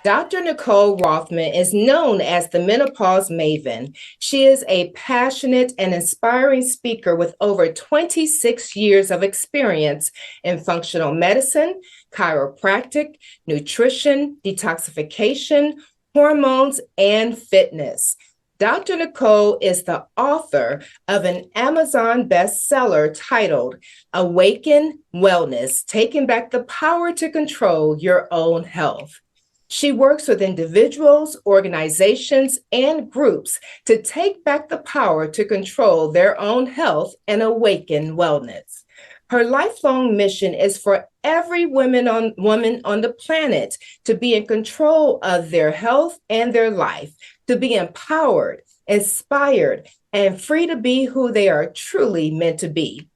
Dr. Nicole Rothman is known as the Menopause Maven. She is a passionate and inspiring speaker with over 26 years of experience in functional medicine, chiropractic, nutrition, detoxification, hormones, and fitness. Dr. Nicole is the author of an Amazon bestseller titled Awaken Wellness, Taking Back the Power to Control Your Own Health. She works with individuals, organizations, and groups to take back the power to control their own health and awaken wellness. Her lifelong mission is for every woman on the planet to be in control of their health and their life, to be empowered, inspired, and free to be who they are truly meant to be.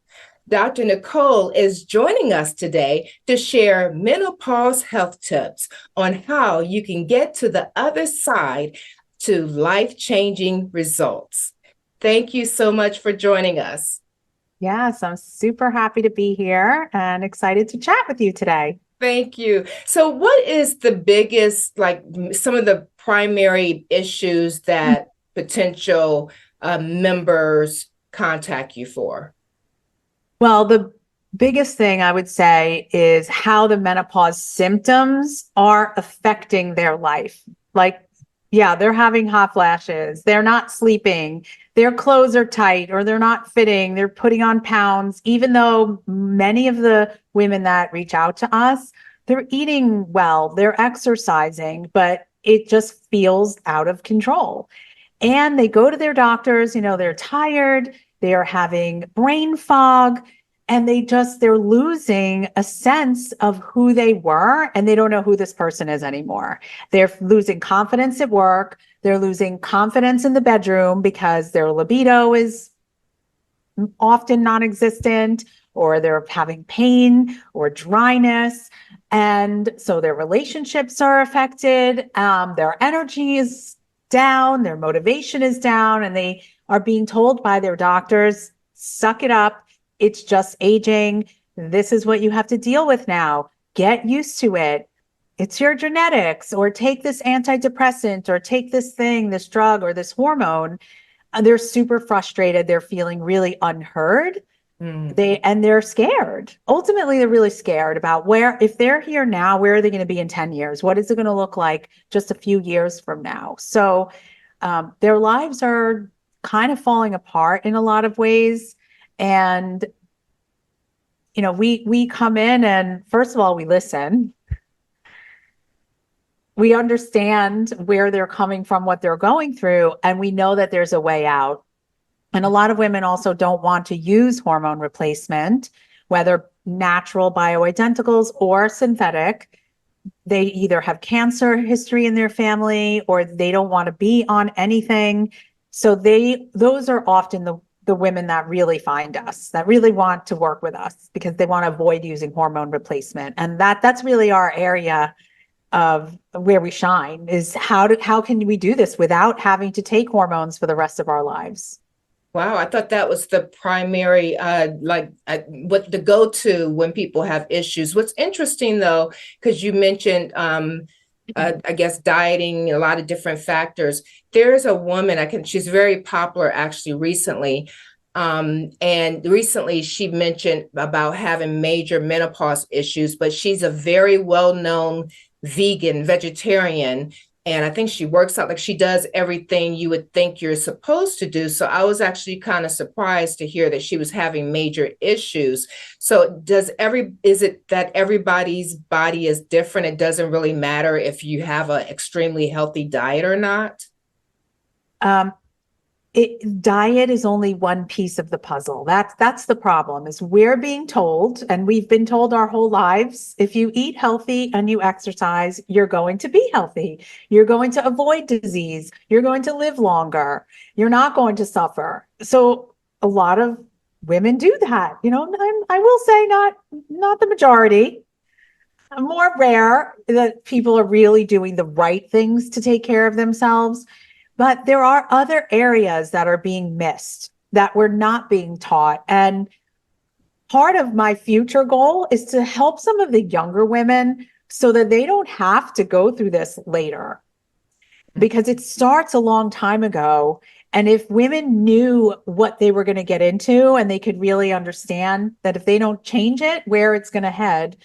Dr. Nicole is joining us today to share menopause health tips on how you can get to the other side to life-changing results. Thank you so much for joining us. Yes, I'm super happy to be here and excited to chat with you today. Thank you. So, what is the biggest, like some of the primary issues that potential members contact you for? Well, the biggest thing I would say is how the menopause symptoms are affecting their life. Like, yeah, they're having hot flashes, they're not sleeping, their clothes are tight or they're not fitting, they're putting on pounds, even though many of the women that reach out to us, they're eating well, they're exercising, but it just feels out of control. And they go to their doctors, they're tired, they are having brain fog, and they're losing a sense of who they were, and they don't know who this person is anymore. They're losing confidence at work, they're losing confidence in the bedroom because their libido is often non-existent, or they're having pain or dryness. And so their relationships are affected, their energy is down, their motivation is down, and they are being told by their doctors, suck it up. It's just aging. This is what you have to deal with now. Get used to it. It's your genetics, or take this antidepressant, or take this thing, this drug, or this hormone. And they're super frustrated. They're feeling really unheard. They're scared. Ultimately, they're really scared about if they're here now, where are they going to be in 10 years? What is it going to look like just a few years from now? So their lives are kind of falling apart in a lot of ways. And, we come in, and first of all, we listen. We understand where they're coming from, what they're going through, and we know that there's a way out. And a lot of women also don't want to use hormone replacement, whether natural bioidenticals or synthetic. They either have cancer history in their family, or they don't want to be on anything. So those are often the women that really find us, that really want to work with us because they want to avoid using hormone replacement. And that's really our area of where we shine, is how can we do this without having to take hormones for the rest of our lives? Wow, I thought that was the primary, what the go-to when people have issues. What's interesting though, because you mentioned, I guess dieting, a lot of different factors. There's a woman, she's very popular actually recently. And recently she mentioned about having major menopause issues, but she's a very well-known vegetarian. And I think she works out, like she does everything you would think you're supposed to do. So I was actually kind of surprised to hear that she was having major issues. So is it that everybody's body is different? It doesn't really matter if you have an extremely healthy diet or not? Um, Diet is only one piece of the puzzle. That's the problem, is we're being told, and we've been told our whole lives, if you eat healthy and you exercise, you're going to be healthy. You're going to avoid disease. You're going to live longer. You're not going to suffer. So a lot of women do that. I will say not the majority. More rare that people are really doing the right things to take care of themselves. But there are other areas that are being missed, that we're not being taught. And part of my future goal is to help some of the younger women so that they don't have to go through this later, because it starts a long time ago. And if women knew what they were going to get into, and they could really understand that if they don't change it, where it's going to head,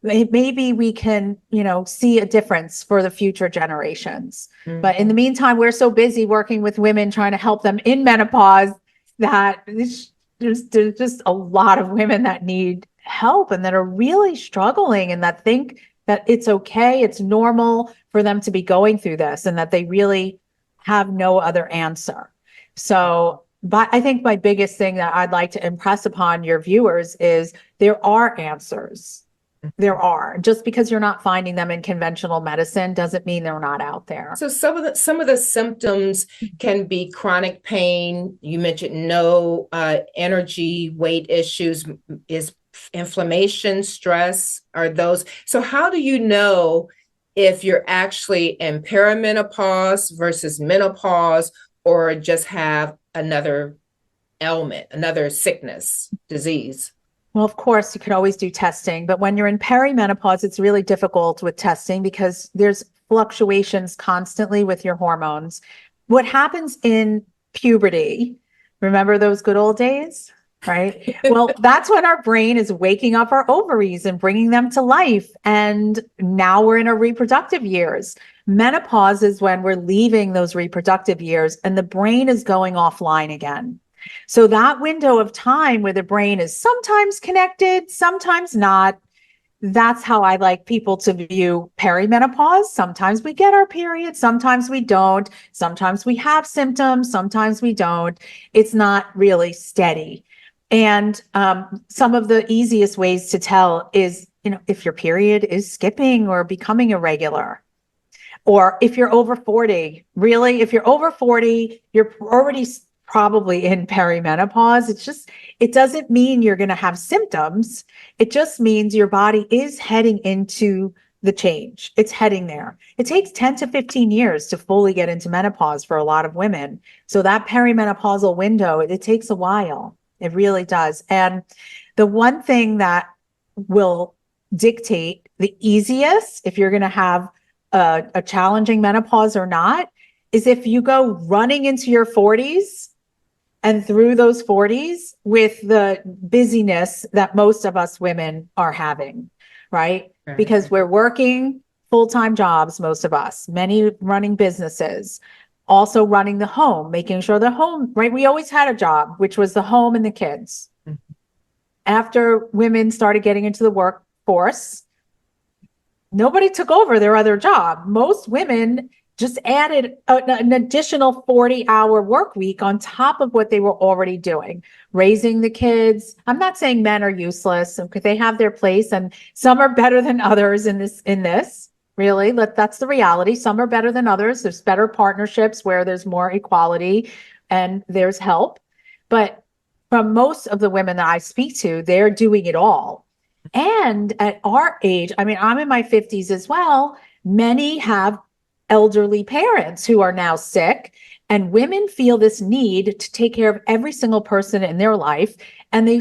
maybe we can, see a difference for the future generations. But in the meantime, we're so busy working with women, trying to help them in menopause, that there's just a lot of women that need help and that are really struggling, and that think that it's okay, it's normal for them to be going through this, and that they really have no other answer. So, but I think my biggest thing that I'd like to impress upon your viewers is there are answers. There are. Just because you're not finding them in conventional medicine doesn't mean they're not out there. So some of the symptoms can be chronic pain. You mentioned no energy, weight issues, is inflammation, stress, are those. So how do you know if you're actually in perimenopause versus menopause, or just have another ailment, another sickness, disease? Well, of course, you can always do testing, but when you're in perimenopause, it's really difficult with testing because there's fluctuations constantly with your hormones. What happens in puberty, remember those good old days, right? Well, that's when our brain is waking up our ovaries and bringing them to life. And now we're in our reproductive years. Menopause is when we're leaving those reproductive years and the brain is going offline again. So that window of time where the brain is sometimes connected, sometimes not, that's how I like people to view perimenopause. Sometimes we get our period, sometimes we don't. Sometimes we have symptoms, sometimes we don't. It's not really steady. And some of the easiest ways to tell is, if your period is skipping or becoming irregular. Or if you're over 40, really, if you're over 40, you're already probably in perimenopause. It doesn't mean you're going to have symptoms. It just means your body is heading into the change. It's heading there. It takes 10 to 15 years to fully get into menopause for a lot of women. So that perimenopausal window, it takes a while. It really does. And the one thing that will dictate the easiest, if you're going to have a challenging menopause or not, is if you go running into your 40s and through those 40s with the busyness that most of us women are having, right? Because we're working full-time jobs, most of us, many running businesses, also running the home, making sure the home, right? We always had a job, which was the home and the kids. After women started getting into the workforce, nobody took over their other job. Most women just added an additional 40-hour work week on top of what they were already doing, raising the kids. I'm not saying men are useless, because they have their place, and some are better than others in this. Really, that's the reality. Some are better than others. There's better partnerships where there's more equality and there's help. But from most of the women that I speak to, they're doing it all. And at our age, I mean, I'm in my 50s as well. Many have elderly parents who are now sick, and women feel this need to take care of every single person in their life. And they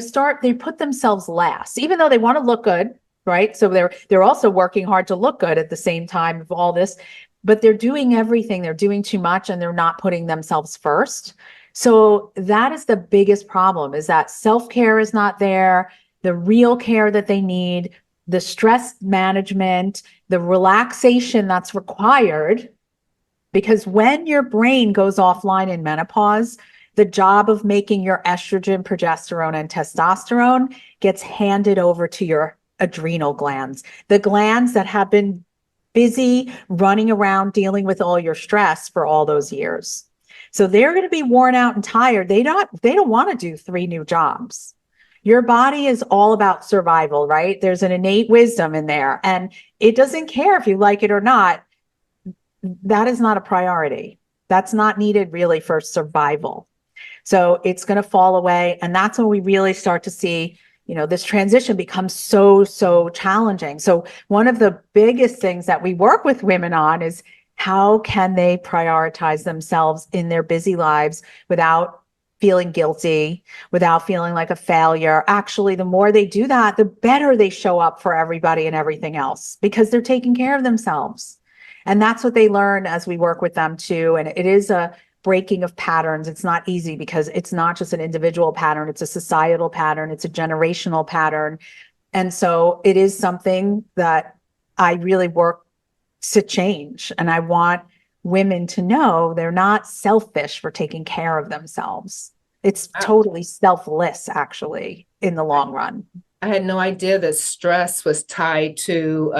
put themselves last, even though they want to look good, right? So they're also working hard to look good at the same time of all this, but they're doing everything. They're doing too much and they're not putting themselves first. So that is the biggest problem, is that self-care is not there. The real care that they need, the stress management, the relaxation that's required, because when your brain goes offline in menopause, the job of making your estrogen, progesterone, and testosterone gets handed over to your adrenal glands, the glands that have been busy running around dealing with all your stress for all those years. So they're going to be worn out and tired. They don't want to do 3 new jobs. Your body is all about survival, right? There's an innate wisdom in there, and it doesn't care if you like it or not. That is not a priority. That's not needed really for survival. So it's going to fall away. And that's when we really start to see, this transition becomes so challenging. So one of the biggest things that we work with women on is, how can they prioritize themselves in their busy lives without feeling guilty, without feeling like a failure. Actually, the more they do that, the better they show up for everybody and everything else because they're taking care of themselves. And that's what they learn as we work with them too. And it is a breaking of patterns. It's not easy because it's not just an individual pattern, it's a societal pattern, it's a generational pattern. And so it is something that I really work to change. And I want women to know they're not selfish for taking care of themselves. It's totally selfless, actually, in the long run. I had no idea that stress was tied to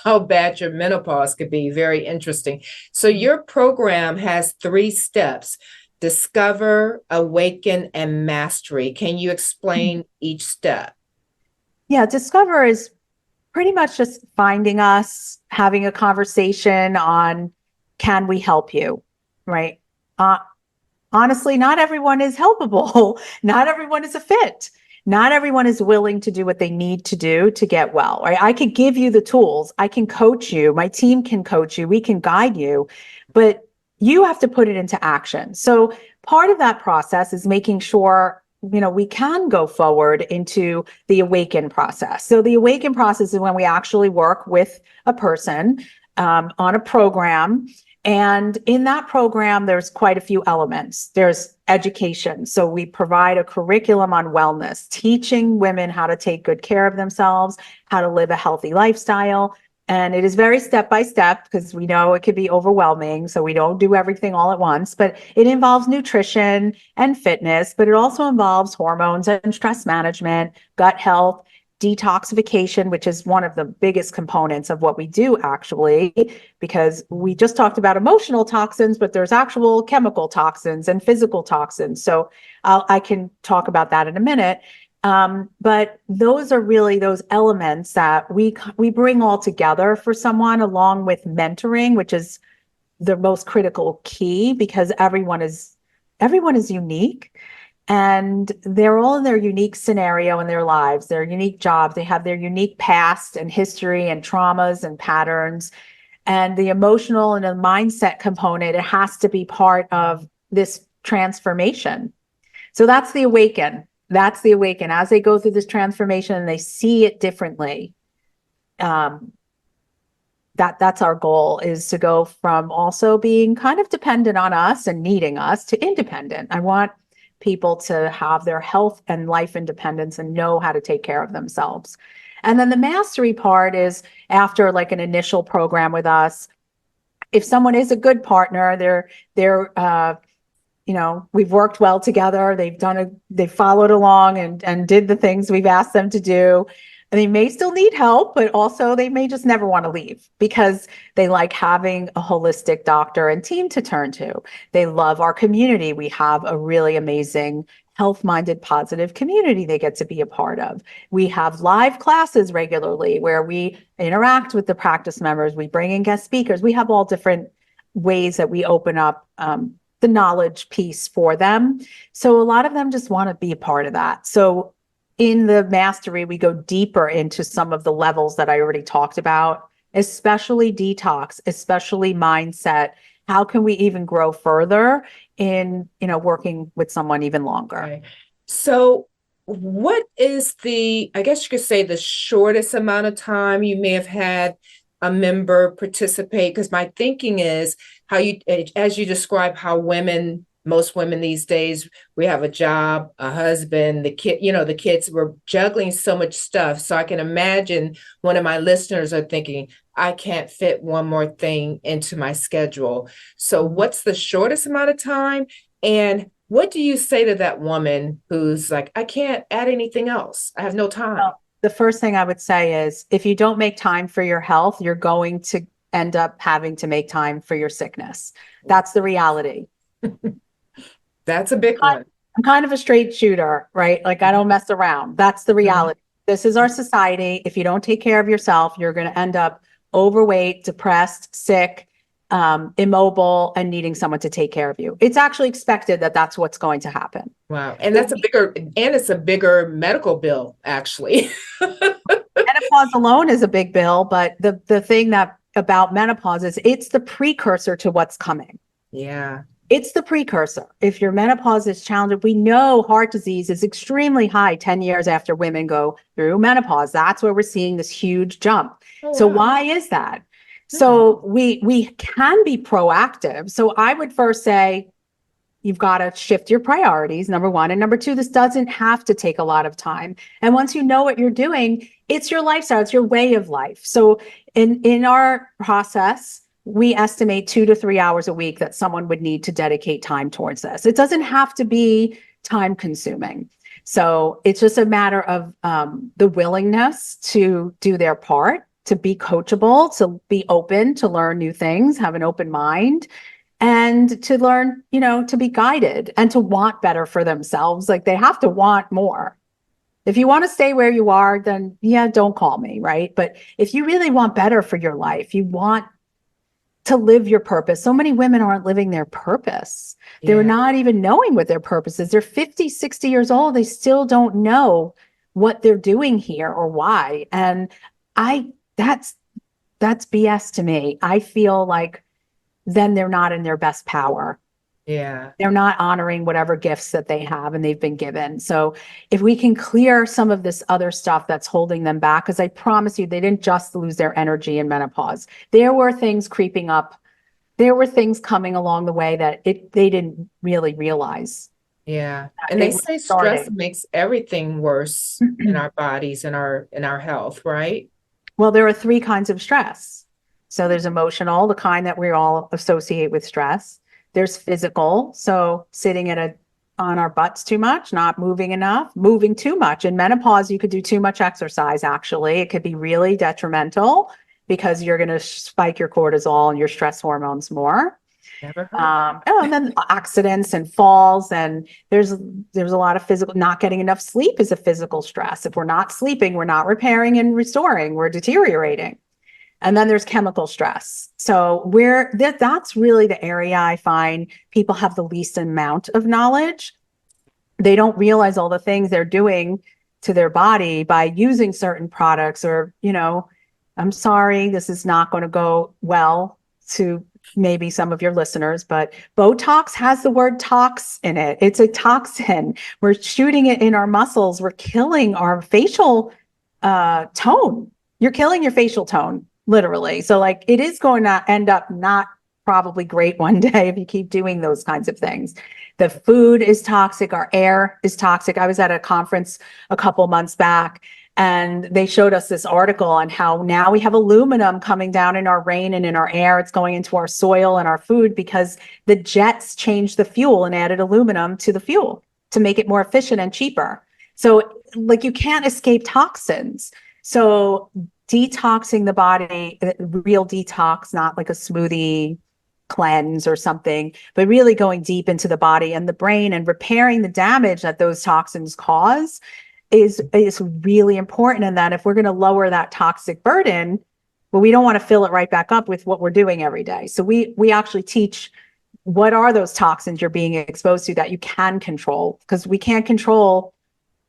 how bad your menopause could be. Very interesting. So your program has 3 steps: discover, awaken, and mastery. Can you explain each step? Yeah, discover is pretty much just finding us, having a conversation on, can we help you? Right? Honestly, not everyone is helpable. Not everyone is a fit. Not everyone is willing to do what they need to do to get well. Right? I can give you the tools. I can coach you. My team can coach you. We can guide you, but you have to put it into action. So part of that process is making sure, we can go forward into the awaken process. So the awaken process is when we actually work with a person on a program. And in that program, there's quite a few elements. There's education. So we provide a curriculum on wellness, teaching women how to take good care of themselves, how to live a healthy lifestyle. And it is very step by step because we know it could be overwhelming. So we don't do everything all at once, but it involves nutrition and fitness, but it also involves hormones and stress management, gut health, detoxification, which is one of the biggest components of what we do actually, because we just talked about emotional toxins, but there's actual chemical toxins and physical toxins. So I can talk about that in a minute. But those are really those elements that we bring all together for someone, along with mentoring, which is the most critical key because everyone is unique. And they're all in their unique scenario in their lives, their unique jobs. They have their unique past and history and traumas and patterns. And the emotional and the mindset component, it has to be part of this transformation. So that's the awaken. That's the awaken. As they go through this transformation and they see it differently, that's our goal, is to go from also being kind of dependent on us and needing us to independent. I want people to have their health and life independence and know how to take care of themselves. And then the mastery part is after like an initial program with us. If someone is a good partner, we've worked well together. They've followed along and did the things we've asked them to do. And they may still need help, but also they may just never want to leave because they like having a holistic doctor and team to turn to. They love our community. We have a really amazing health-minded, positive community they get to be a part of. We have live classes regularly where we interact with the practice members. We bring in guest speakers. We have all different ways that we open up the knowledge piece for them. So a lot of them just want to be a part of that. So in the mastery, we go deeper into some of the levels that I already talked about, especially detox, especially mindset. How can we even grow further in, working with someone even longer? Right. So what is I guess you could say, the shortest amount of time you may have had a member participate? Because my thinking is as you describe how most women these days, we have a job, a husband, the kids, we're juggling so much stuff. So I can imagine one of my listeners are thinking, I can't fit one more thing into my schedule. So what's the shortest amount of time? And what do you say to that woman who's like, I can't add anything else? I have no time. Well, the first thing I would say is if you don't make time for your health, you're going to end up having to make time for your sickness. That's the reality. That's a big one. I'm kind of a straight shooter, right? Like I don't mess around. That's the reality. This is our society. If you don't take care of yourself, you're going to end up overweight, depressed, sick, immobile, and needing someone to take care of you. It's actually expected that that's what's going to happen. Wow. And it's a bigger medical bill, actually. Menopause alone is a big bill, but the thing that about menopause is it's the precursor to what's coming. Yeah. It's the precursor. If your menopause is challenging, we know heart disease is extremely high 10 years after women go through menopause. That's where we're seeing this huge jump. Oh, So wow. why is that? Hmm. So we can be proactive. So I would first say you've got to shift your priorities, number one. And number two, this doesn't have to take a lot of time. And once you know what you're doing, it's your lifestyle, it's your way of life. So in our process, we estimate 2 to 3 hours a week that someone would need to dedicate time towards this. It doesn't have to be time consuming. So it's just a matter of the willingness to do their part, to be coachable, to be open, to learn new things, have an open mind, and to learn, to be guided and to want better for themselves. Like they have to want more. If you want to stay where you are, then yeah, don't call me, right? But if you really want better for your life, you want to live your purpose. So many women aren't living their purpose. They're Yeah. not even knowing what their purpose is. They're 50, 60 years old. They still don't know what they're doing here or why. And I that's BS to me. I feel like then they're not in their best power. Yeah. They're not honoring whatever gifts that they have and they've been given. So if we can clear some of this other stuff that's holding them back, because I promise you, they didn't just lose their energy in menopause. There were things creeping up. There were things coming along the way that they didn't really realize. Yeah. And It they was say stress starting. makes everything worse in our bodies and our health, right? Well, there are three kinds of stress. So there's emotional, the kind that we all associate with stress. There's physical, so sitting on our butts too much, not moving enough, moving too much. In menopause, you could do too much exercise, actually. It could be really detrimental because you're going to spike your cortisol and your stress hormones more. Never heard that. And then accidents and falls, and there's a lot of physical. Not getting enough sleep is a physical stress. If we're not sleeping, we're not repairing and restoring, we're deteriorating. And then there's chemical stress. So that's really the area I find people have the least amount of knowledge. They don't realize all the things they're doing to their body by using certain products, or, I'm sorry, this is not going to go well to maybe some of your listeners, but Botox has the word tox in it. It's a toxin. We're shooting it in our muscles. We're killing our facial tone. You're killing your facial tone, literally. So like it is going to end up not probably great one day if you keep doing those kinds of things. The food is toxic. Our air is toxic. I was at a conference a couple months back, and they showed us this article on how now we have aluminum coming down in our rain and in our air. It's going into our soil and our food because the jets changed the fuel and added aluminum to the fuel to make it more efficient and cheaper. So like you can't escape toxins. So detoxing the body, real detox, not like a smoothie cleanse or something, but really going deep into the body and the brain and repairing the damage that those toxins cause is really important. And that if we're going to lower that toxic burden, well, we don't want to fill it right back up with what we're doing every day. So we actually teach what are those toxins you're being exposed to that you can control, because we can't control.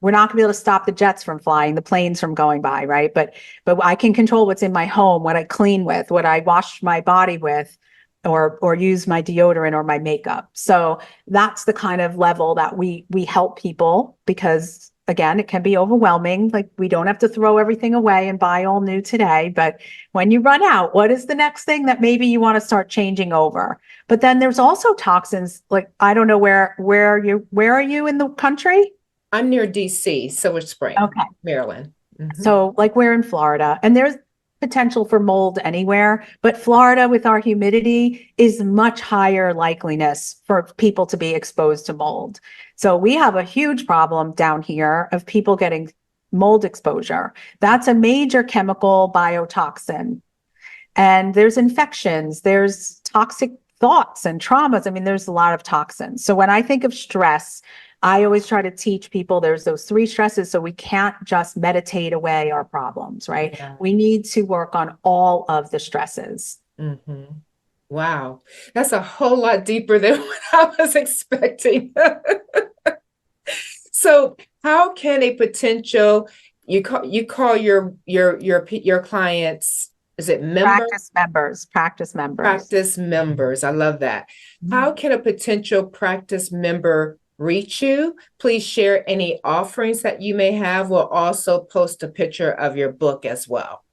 We're not going to be able to stop the jets from flying, the planes from going by, right? But I can control what's in my home, what I clean with, what I wash my body with, or use my deodorant or my makeup. So that's the kind of level that we help people, because again, it can be overwhelming. Like we don't have to throw everything away and buy all new today, but when you run out, what is the next thing that maybe you want to start changing over? But then there's also toxins. Like I don't know where are you in the country? I'm near DC, Silver Spring, Okay. Maryland. Mhm. So like we're in Florida, and there's potential for mold anywhere, but Florida with our humidity is much higher likeliness for people to be exposed to mold. So we have a huge problem down here of people getting mold exposure. That's a major chemical biotoxin. And there's infections, there's toxic thoughts and traumas. I mean, there's a lot of toxins. So when I think of stress, I always try to teach people there's those three stresses. So we can't just meditate away our problems, right? Yeah. We need to work on all of the stresses. Mhm. Wow. That's a whole lot deeper than what I was expecting. So how can a potential you call your clients is it member? Practice members. Practice members. I love that. How can a potential practice member reach you? Please share any offerings that you may have. We'll also post a picture of your book as well.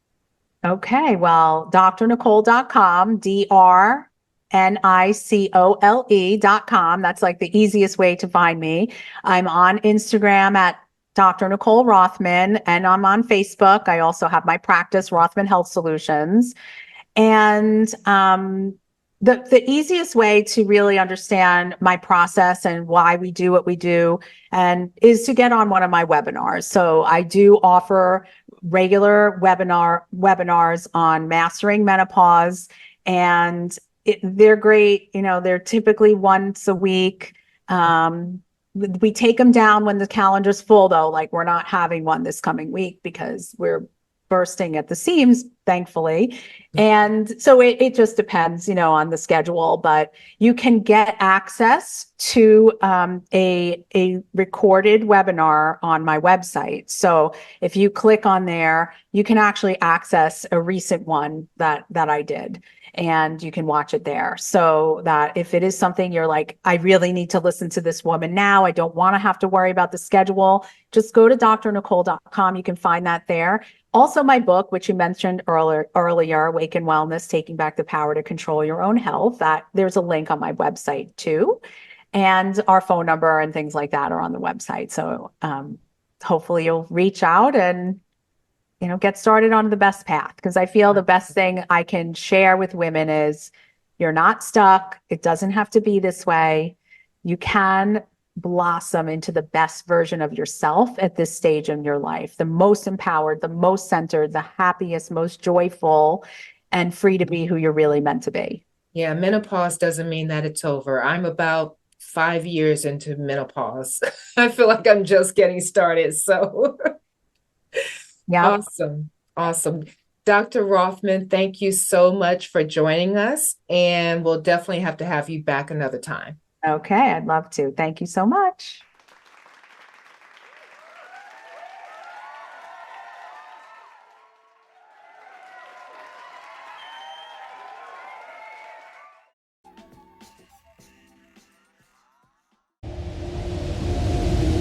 Okay, well, drnicole.com, drnicole.com. That's like the easiest way to find me. I'm on Instagram at Dr. Nicole Rothman, and I'm on Facebook. I also have my practice, Rothman Health Solutions. And the easiest way to really understand my process and why we do what we do and is to get on one of my webinars. So I do offer regular webinars on mastering menopause, and they're great. You know, they're typically once a week. We take them down when the calendar's full, though. Like, we're not having one this coming week because we're bursting at the seams, thankfully. And so it just depends, on the schedule, but you can get access to a recorded webinar on my website. So if you click on there, you can actually access a recent one that I did, and you can watch it there. So that if it is something you're like, I really need to listen to this woman now, I don't want to have to worry about the schedule, just go to drnicole.com. You can find that there. Also, my book, which you mentioned earlier, Awaken Wellness, Taking Back the Power to Control Your Own Health, that there's a link on my website too. And our phone number and things like that are on the website. So hopefully you'll reach out and, get started on the best path. Because I feel the best thing I can share with women is you're not stuck. It doesn't have to be this way. You can blossom into the best version of yourself at this stage in your life, the most empowered, the most centered, the happiest, most joyful, and free to be who you're really meant to be. Yeah, menopause doesn't mean that it's over. I'm about 5 years into menopause. I feel like I'm just getting started. So Yeah. Awesome. Dr. Rothman, thank you so much for joining us, and we'll definitely have to have you back another time. Okay, I'd love to. Thank you so much.